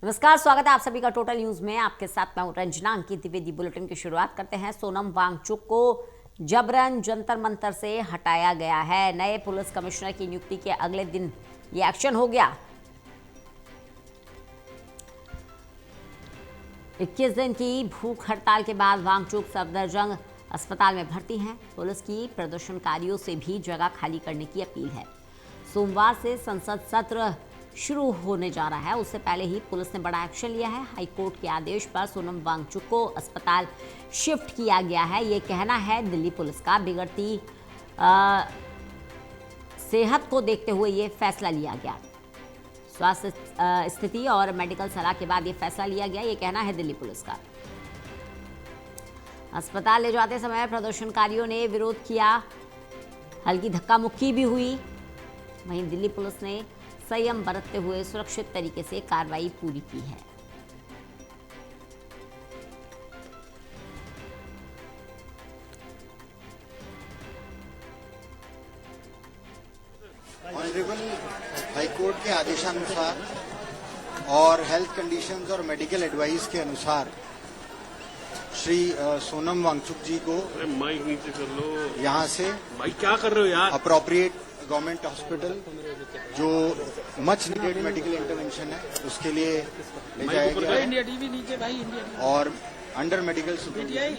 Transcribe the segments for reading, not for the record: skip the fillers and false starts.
नमस्कार, स्वागत है आप सभी का टोटल न्यूज में। आपके साथ मैं हूं रंजना। अंकित द्विवेदी। बुलेटिन की शुरुआत करते हैं। सोनम वांगचुक को जबरन जंतर मंतर से हटाया गया है। नए पुलिस कमिश्नर की नियुक्ति के अगले दिन ये एक्शन हो गया। 21 दिन की भूख हड़ताल के बाद वांगचुक सफदरजंग अस्पताल में भर्ती हैं। पुलिस की प्रदर्शनकारियों से भी जगह खाली करने की अपील है। सोमवार से संसद सत्र शुरू होने जा रहा है, उससे पहले ही पुलिस ने बड़ा एक्शन लिया है। हाईकोर्ट के आदेश पर सोनम वांगचुक को अस्पताल शिफ्ट किया गया है। ये कहना है दिल्ली पुलिस का। बिगड़ती सेहत को देखते हुए ये फैसला लिया गया। स्वास्थ्य स्थिति और मेडिकल सलाह के बाद ये फैसला लिया गया, ये कहना है दिल्ली पुलिस का। अस्पताल ले जाते समय प्रदर्शनकारियों ने विरोध किया, हल्की धक्का मुक्की भी हुई। वहीं दिल्ली पुलिस ने संयम बरतते हुए सुरक्षित तरीके से कार्रवाई पूरी की है। ऑनरेबल हाईकोर्ट के आदेशानुसार और हेल्थ कंडीशंस और मेडिकल एडवाइस के अनुसार श्री सोनम वांगचुक जी को माइक नीचे कर लो। यहाँ से भाई क्या कर रहे हो यार? अप्रोप्रिएट गवर्नमेंट हॉस्पिटल जो मच नीडेड मेडिकल इंटरवेंशन है उसके लिए ले जाया गया है। इंडिया टीवी नीचे भाई, इंडिया टीवी और under medical supervision.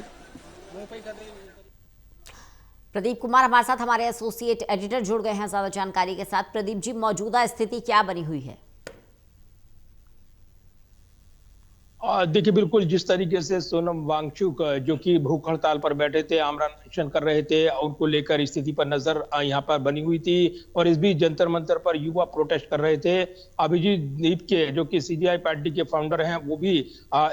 Pradeep Kumar हमारे साथ, हमारे एसोसिएट एडिटर जुड़ गए हैं ज्यादा जानकारी के साथ। प्रदीप जी, मौजूदा स्थिति क्या बनी हुई है? देखिए, बिल्कुल जिस तरीके से सोनम वांगचुक जो कि भूख हड़ताल पर बैठे थे, आमरण अनशन कर रहे थे, उनको लेकर स्थिति पर नजर यहाँ पर बनी हुई थी। और इस बीच जंतर मंतर पर युवा प्रोटेस्ट कर रहे थे। अभिजीत दीप के जो कि सीजेआई पार्टी के फाउंडर हैं, वो भी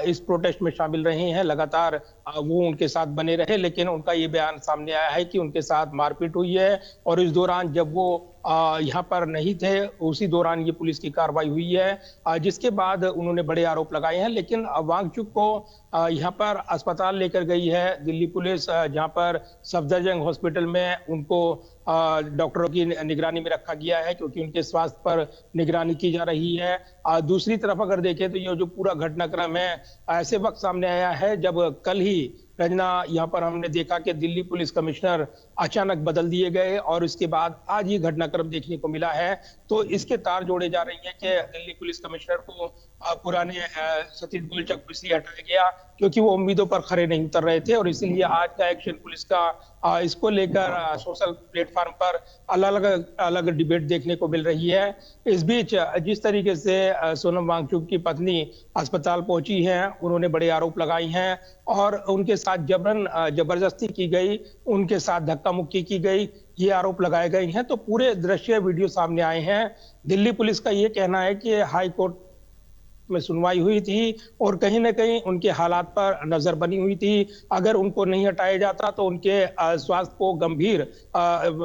इस प्रोटेस्ट में शामिल रहे हैं। लगातार वो उनके साथ बने रहे, लेकिन उनका ये बयान सामने आया है कि उनके साथ मारपीट हुई है। और इस दौरान जब वो यहाँ पर नहीं थे, उसी दौरान ये पुलिस की कार्रवाई हुई है, जिसके बाद उन्होंने बड़े आरोप लगाए हैं। लेकिन वांगचुक को यहाँ पर अस्पताल लेकर गई है दिल्ली पुलिस, जहाँ पर सफदरजंग हॉस्पिटल में उनको डॉक्टरों की निगरानी में रखा गया है, क्योंकि उनके स्वास्थ्य पर निगरानी की जा रही है। दूसरी तरफ अगर देखें तो ये जो पूरा घटनाक्रम है ऐसे वक्त सामने आया है जब कल ही रंजना यहाँ पर हमने देखा कि दिल्ली पुलिस कमिश्नर अचानक बदल दिए गए और इसके बाद आज ये घटनाक्रम देखने को मिला है। तो इसके तार जोड़े जा रही हैं कि दिल्ली पुलिस कमिश्नर को पुराने सतीश गोलचक को इसलिए हटाया गया क्योंकि वो उम्मीदों पर खरे नहीं उतर रहे थे। और इसीलिए आज का एक्शन पुलिस का इसको लेकर सोशल प्लेटफॉर्म पर अलग अलग डिबेट देखने को मिल रही है। इस बीच जिस तरीके से सोनम वांगचुक की पत्नी अस्पताल पहुंची हैं, उन्होंने बड़े आरोप लगाए हैं और उनके साथ जबरदस्ती की गई, उनके साथ धक्का मुक्की की गई, ये आरोप लगाए गए हैं। तो पूरे दृश्य वीडियो सामने आए हैं। दिल्ली पुलिस का ये कहना है कि हाई कोर्ट में सुनवाई हुई थी और कहीं ना कहीं उनके हालात पर नजर बनी हुई थी। अगर उनको नहीं हटाया जाता तो उनके स्वास्थ्य को गंभीर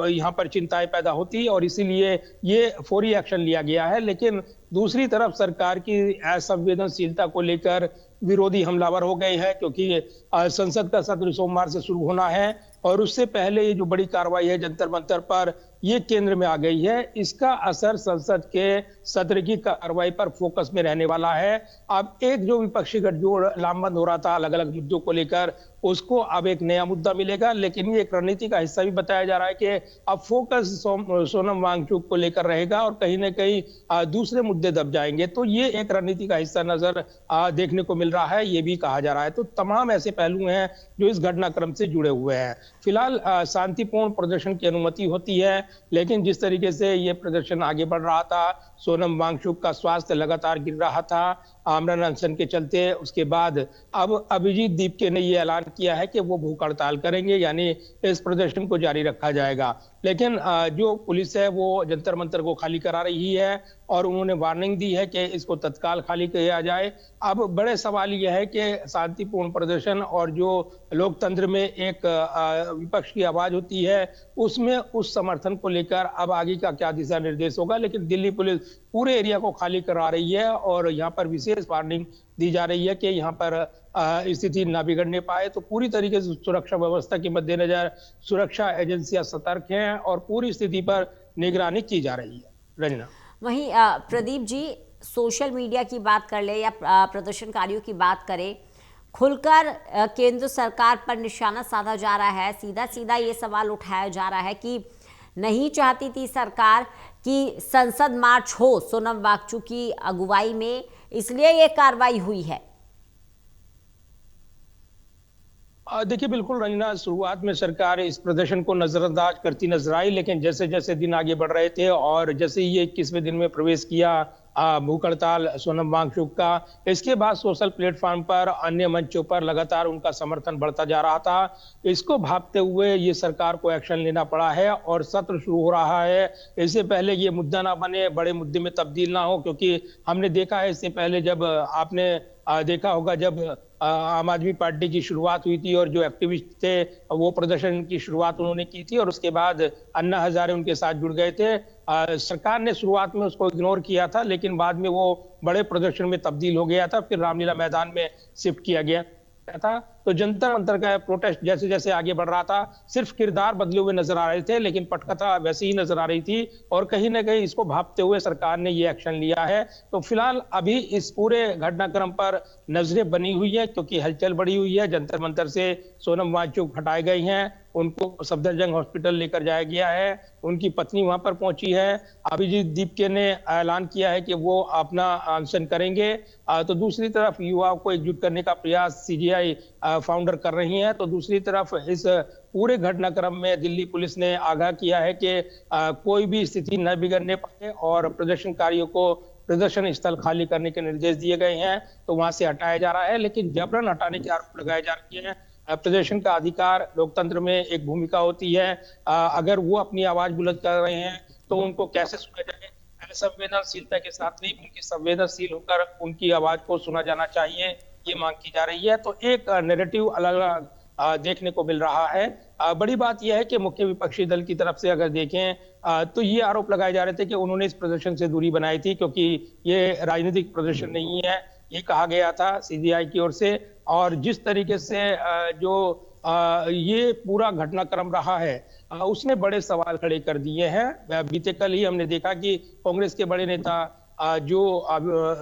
यहाँ पर चिंताएं पैदा होती और इसीलिए ये फौरी एक्शन लिया गया है। लेकिन दूसरी तरफ सरकार की असंवेदनशीलता को लेकर विरोधी हमलावर हो गए हैं, क्योंकि संसद का सत्र सोमवार से शुरू होना है और उससे पहले ये जो बड़ी कार्रवाई है जंतर मंतर पर, ये केंद्र में आ गई है। इसका असर संसद के सत्र की कार्रवाई पर फोकस में रहने वाला है। अब एक जो विपक्षी गठजोड़ लामबंद हो रहा था अलग अलग मुद्दों को लेकर, उसको अब एक नया मुद्दा मिलेगा। लेकिन ये एक रणनीति का हिस्सा भी बताया जा रहा है कि अब फोकस सोनम वांगचुक को लेकर रहेगा और कहीं ना कहीं दूसरे मुद्दे दब जाएंगे। तो ये एक रणनीति का हिस्सा नजर देखने को मिल रहा है, ये भी कहा जा रहा है। तो तमाम ऐसे पहलू हैं जो इस घटनाक्रम से जुड़े हुए हैं। फिलहाल शांतिपूर्ण प्रदर्शन की अनुमति होती है, लेकिन जिस तरीके से ये प्रदर्शन आगे बढ़ रहा था, सोनम वांगचुक का स्वास्थ्य लगातार गिर रहा था आमरण अनशन के चलते, उसके बाद अब अभिजीत दीपके ने ये ऐलान किया है कि वो भूख हड़ताल करेंगे, यानी इस प्रदर्शन को जारी रखा जाएगा। लेकिन जो पुलिस है वो जंतर मंतर को खाली करा रही है और उन्होंने वार्निंग दी है कि इसको तत्काल खाली किया जाए। अब बड़े सवाल यह है कि शांतिपूर्ण प्रदर्शन और जो लोकतंत्र में एक विपक्ष की आवाज होती है, उसमें उस समर्थन को लेकर अब आगे का क्या दिशा निर्देश होगा। लेकिन दिल्ली पुलिस पूरे एरिया को खाली करा रही है और यहाँ पर विशेष वार्निंग दी जा रही है कि यहाँ पर स्थिति ना बिगड़ने पाए। तो पूरी तरीके से सुरक्षा व्यवस्था के मद्देनजर सुरक्षा एजेंसियां सतर्क हैं और पूरी स्थिति पर निगरानी की जा रही है। रंजना। वहीं प्रदीप जी, सोशल मीडिया की बात कर ले या प्रदर्शनकारियों की बात करें, खुलकर केंद्र सरकार पर निशाना साधा जा रहा है। सीधा सीधा ये सवाल उठाया जा रहा है कि नहीं चाहती थी सरकार कि संसद मार्च हो सोनम वांगचुक की अगुवाई में, इसलिए ये कार्रवाई हुई है। देखिए बिल्कुल रंजना, शुरुआत में सरकार इस प्रदर्शन को नजरअंदाज करती नजर आई, लेकिन जैसे जैसे दिन आगे बढ़ रहे थे और जैसे ही ये 21वें दिन में प्रवेश किया भूख हड़ताल सोनम वांगचुक का, इसके बाद सोशल प्लेटफॉर्म पर अन्य मंचों पर लगातार उनका समर्थन बढ़ता जा रहा था। इसको भांपते हुए ये सरकार को एक्शन लेना पड़ा है और सत्र शुरू हो रहा है। इससे पहले ये मुद्दा ना बने, बड़े मुद्दे में तब्दील ना हो, क्योंकि हमने देखा है इससे पहले जब आपने देखा होगा जब आम आदमी पार्टी की शुरुआत हुई थी और जो एक्टिविस्ट थे वो प्रदर्शन की शुरुआत उन्होंने की थी और उसके बाद अन्ना हजारे उनके साथ जुड़ गए थे। सरकार ने शुरुआत में उसको इग्नोर किया था, लेकिन बाद में वो बड़े प्रदर्शन में तब्दील हो गया था, फिर रामलीला मैदान में शिफ्ट किया गया था। तो जंतर मंतर का प्रोटेस्ट जैसे जैसे आगे बढ़ रहा था, सिर्फ किरदार बदले हुए नजर आ रहे थे, लेकिन पटकथा वैसी ही नजर आ रही थी और कहीं ना कहीं इसको भांपते हुए सरकार ने ये एक्शन लिया है। तो फिलहाल अभी इस पूरे घटनाक्रम पर नजरें बनी हुई है, क्योंकि हलचल बढ़ी हुई है। जंतर मंतर से सोनम वांगचुक हटाए गई हैं, उनको सफदरजंग हॉस्पिटल लेकर जाया गया है, उनकी पत्नी वहां पर पहुंची है। अभिजीत दीपके ने ऐलान किया है कि वो अपना अनशन करेंगे। तो दूसरी तरफ युवाओं को एकजुट करने का प्रयास सीजीआई फाउंडर कर रही हैं। तो दूसरी तरफ इस पूरे घटनाक्रम में दिल्ली पुलिस ने आगाह किया है कि कोई भी स्थिति न बिगड़ने पाए और प्रदर्शनकारियों को प्रदर्शन स्थल खाली करने के निर्देश दिए गए हैं। तो वहां से हटाया जा रहा है, लेकिन जबरन हटाने के आरोप लगाए जा रहे हैं। प्रदर्शन का अधिकार लोकतंत्र में एक भूमिका होती है। अगर वो अपनी आवाज बुलंद कर रहे हैं तो उनको कैसे सुना जाए? संवेदनशीलता के साथ नहीं, उनकी संवेदनशील होकर उनकी आवाज को सुना जाना चाहिए, ये मांग की जा रही है। तो एक नैरेटिव अलग अलग देखने को मिल रहा है। बड़ी बात यह है कि मुख्य विपक्षी दल की तरफ से अगर देखें तो ये आरोप लगाए जा रहे थे कि उन्होंने इस प्रदर्शन से दूरी बनाई थी, क्योंकि ये राजनीतिक प्रदर्शन नहीं है, ये कहा गया था सीजीआई की ओर से। और जिस तरीके से जो ये पूरा घटनाक्रम रहा है उसने बड़े सवाल खड़े कर दिए हैं। बीते कल ही हमने देखा कि कांग्रेस के बड़े नेता जो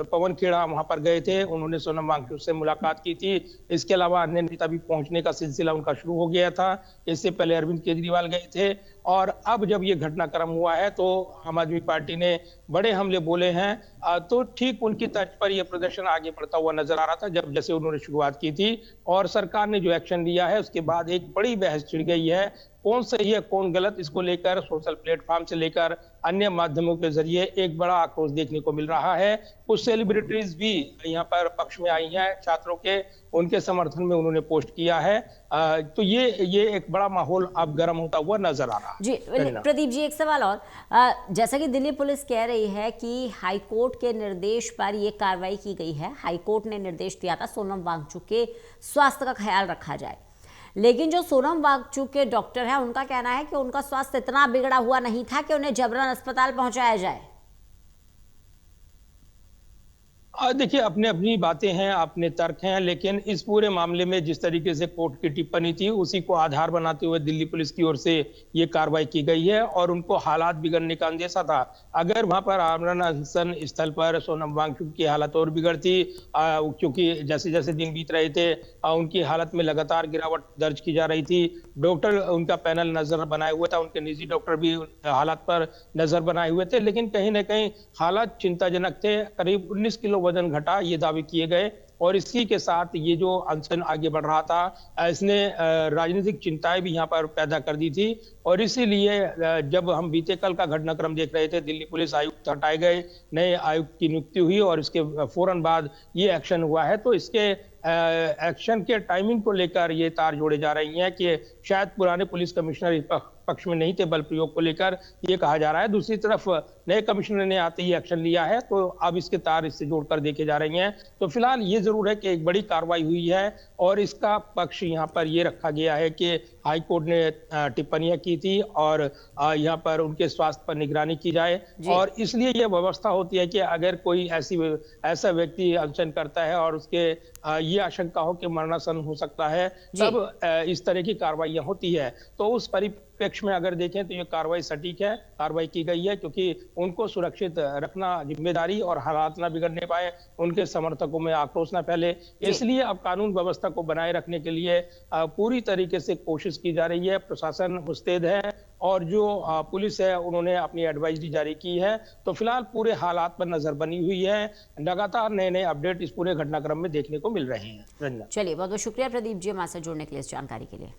पवन खेड़ा वहां पर गए थे, उन्होंने सोनम वांगचुक से मुलाकात की थी। इसके अलावा अन्य नेता भी पहुंचने का सिलसिला उनका शुरू हो गया था। इससे पहले अरविंद केजरीवाल गए थे और अब जब ये घटनाक्रम हुआ है तो आम आदमी पार्टी ने बड़े हमले बोले हैं। तो ठीक उनकी तर्ज पर यह प्रदर्शन आगे बढ़ता हुआ नजर आ रहा था जब जैसे उन्होंने शुरुआत की थी। और सरकार ने जो एक्शन लिया है उसके बाद एक बड़ी बहस छिड़ गई है, कौन सही है कौन गलत। इसको लेकर सोशल प्लेटफॉर्म से लेकर अन्य माध्यमों के जरिए एक बड़ा आक्रोश देखने को मिल रहा है। कुछ सेलिब्रिटीज भी यहाँ पर पक्ष में आई हैं छात्रों के, उनके समर्थन में उन्होंने पोस्ट किया है। तो ये एक बड़ा माहौल अब गर्म होता हुआ नजर आ रहा है। जी प्रदीप जी, एक सवाल और, जैसा कि दिल्ली पुलिस कह रही है कि हाईकोर्ट के निर्देश पर यह कार्रवाई की गई है। हाईकोर्ट ने निर्देश दिया था सोनम वांगचुक के स्वास्थ्य का ख्याल रखा जाए, लेकिन जो सोनम वांगचुक के डॉक्टर है उनका कहना है कि उनका स्वास्थ्य इतना बिगड़ा हुआ नहीं था कि उन्हें जबरन अस्पताल पहुंचाया जाए। देखिए अपने अपनी बातें हैं, अपने तर्क हैं, लेकिन इस पूरे मामले में जिस तरीके से कोर्ट की टिप्पणी थी उसी को आधार बनाते हुए दिल्ली पुलिस की ओर से ये कार्रवाई की गई है और उनको हालात बिगड़ने का अंदेशा था। अगर वहां पर आमरण अनशन स्थल पर सोनम वांगचुक की हालत और बिगड़ती, क्योंकि जैसे जैसे दिन बीत रहे थे उनकी हालत में लगातार गिरावट दर्ज की जा रही थी। डॉक्टर उनका पैनल नजर बनाए हुए था, उनके निजी डॉक्टर भी हालात पर नजर बनाए हुए थे, लेकिन कहीं ना कहीं हालात चिंताजनक थे। करीब 19 किलो वजन घटा, ये दावे किए गए और इसी के साथ ये जो अनशन आगे बढ़ रहा था इसने राजनीतिक चिंताएं भी यहाँ पर पैदा कर दी थी। और इसीलिए जब हम बीते कल का घटनाक्रम देख रहे थे, दिल्ली पुलिस आयुक्त हटाए गए, नए आयुक्त की नियुक्ति हुई और इसके फौरन बाद ये एक्शन हुआ है। तो इसके एक्शन के टाइमिंग को लेकर ये तार जोड़े जा रही हैं कि शायद पुराने पुलिस कमिश्नर पक्ष में नहीं थे बल प्रयोग को लेकर, ये कहा जा रहा है। दूसरी तरफ नए कमिश्नर ने आते ही एक्शन लिया है, तो अब इसके तार इससे जोड़कर देखे जा रही हैं। तो फिलहाल ये जरूर है कि एक बड़ी कार्रवाई हुई है और इसका पक्ष यहाँ पर ये रखा गया है कि हाईकोर्ट ने टिप्पणियां की थी और यहाँ पर उनके स्वास्थ्य पर निगरानी की जाए। और इसलिए यह व्यवस्था होती है कि अगर कोई ऐसा व्यक्ति अनशन करता है और उसके ये आशंका हो कि मरणासन हो सकता है, तब इस तरह की कार्रवाइयां होती है। तो उस परिप्रेक्ष्य निष्पक्ष में अगर देखें तो ये कार्रवाई सटीक है, कार्रवाई की गई है, क्योंकि उनको सुरक्षित रखना जिम्मेदारी और हालात ना बिगड़ने पाए, उनके समर्थकों में आक्रोश ना फैले, इसलिए अब कानून व्यवस्था को बनाए रखने के लिए पूरी तरीके से कोशिश की जा रही है। प्रशासन मुस्तैद है और जो पुलिस है उन्होंने अपनी एडवाइजरी जारी की है। तो फिलहाल पूरे हालात पर नजर बनी हुई है, लगातार नए नए अपडेट इस पूरे घटनाक्रम में देखने को मिल रहे हैं। रंजना, चलिए, बहुत बहुत शुक्रिया प्रदीप जी हमारे साथ जुड़ने के लिए इस जानकारी के लिए।